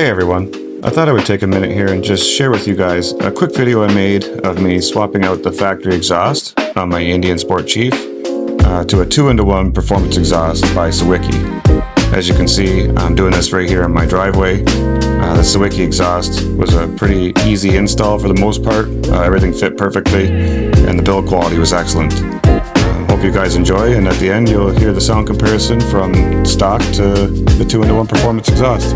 Hey everyone, I thought I would take a minute here and just share with you guys a quick video I made of me swapping out the factory exhaust on my Indian Sport Chief to a 2-in-1 performance exhaust by Sawicki. As you can see, I'm doing this right here in my driveway. The Sawicki exhaust was a pretty easy install for the most part. Everything fit perfectly and the build quality was excellent. Hope you guys enjoy, and at the end you'll hear the sound comparison from stock to the 2-in-1 performance exhaust.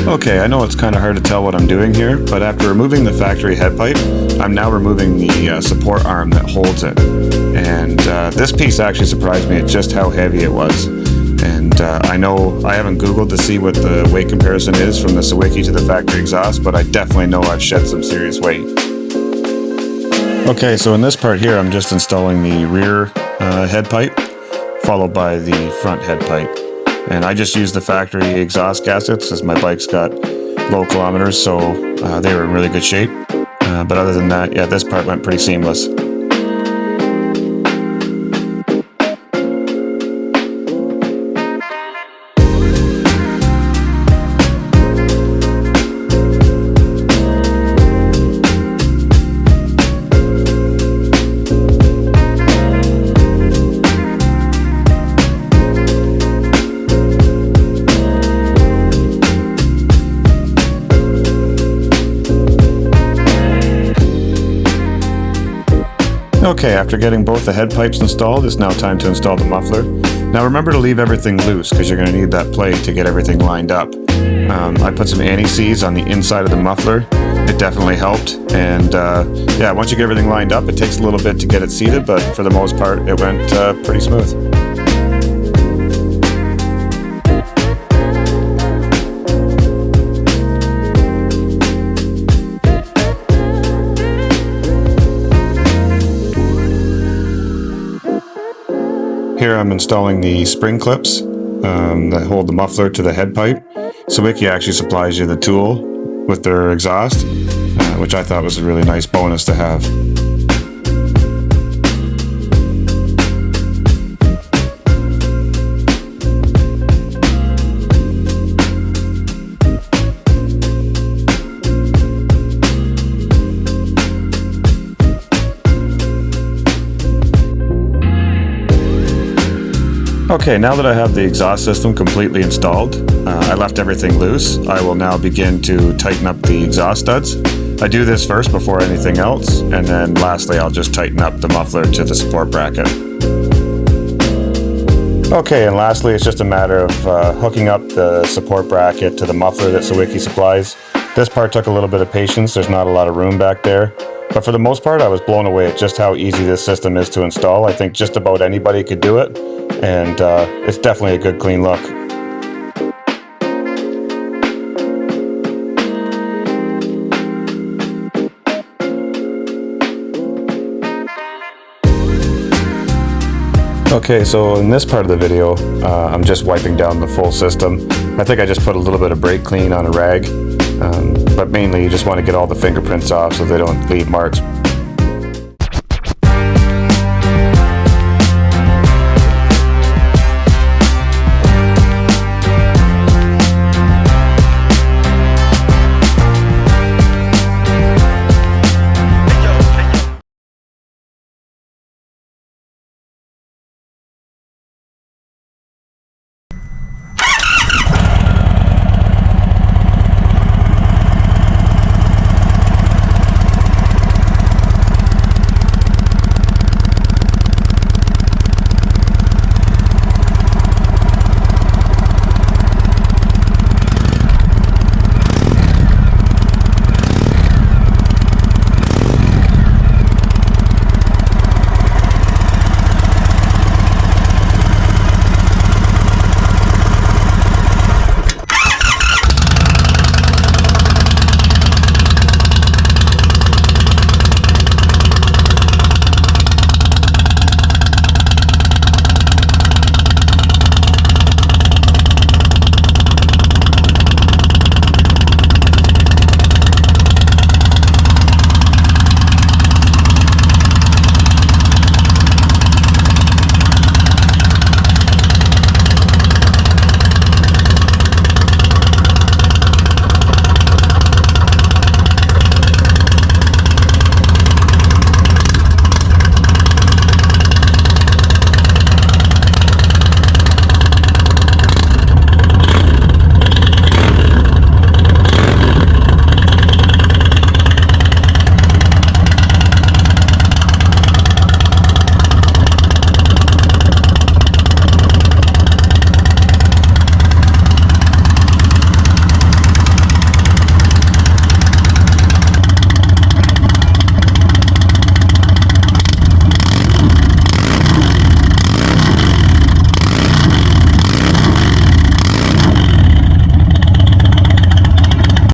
Okay, I know it's kind of hard to tell what I'm doing here, but after removing the factory head pipe, I'm now removing the support arm that holds it. And this piece actually surprised me at just how heavy it was. And I know I haven't Googled to see what the weight comparison is from the Sawicki to the factory exhaust, but I definitely know I've shed some serious weight. Okay, so in this part here, I'm just installing the rear head pipe, followed by the front head pipe. And I just used the factory exhaust gaskets as my bike's got low kilometers, so they were in really good shape. But other than that, yeah, this part went pretty seamless. Okay, after getting both the head pipes installed, it's now time to install the muffler. Now remember to leave everything loose because you're going to need that plate to get everything lined up. I put some anti-seize on the inside of the muffler. It definitely helped, and yeah, once you get everything lined up, it takes a little bit to get it seated, but for the most part, it went pretty smooth. Here I'm installing the spring clips that hold the muffler to the head pipe. Sawicki actually supplies you the tool with their exhaust, which I thought was a really nice bonus to have. Okay, now that I have the exhaust system completely installed, I left everything loose. I will now begin to tighten up the exhaust studs. I do this first before anything else, and then lastly I'll just tighten up the muffler to the support bracket. Okay, and lastly it's just a matter of hooking up the support bracket to the muffler that Sawicki supplies. This part took a little bit of patience, there's not a lot of room back there. But for the most part I was blown away at just how easy this system is to install. I think just about anybody could do it. And it's definitely a good clean look. Okay, so in this part of the video, I'm just wiping down the full system. I think I just put a little bit of brake clean on a rag, but mainly you just want to get all the fingerprints off so they don't leave marks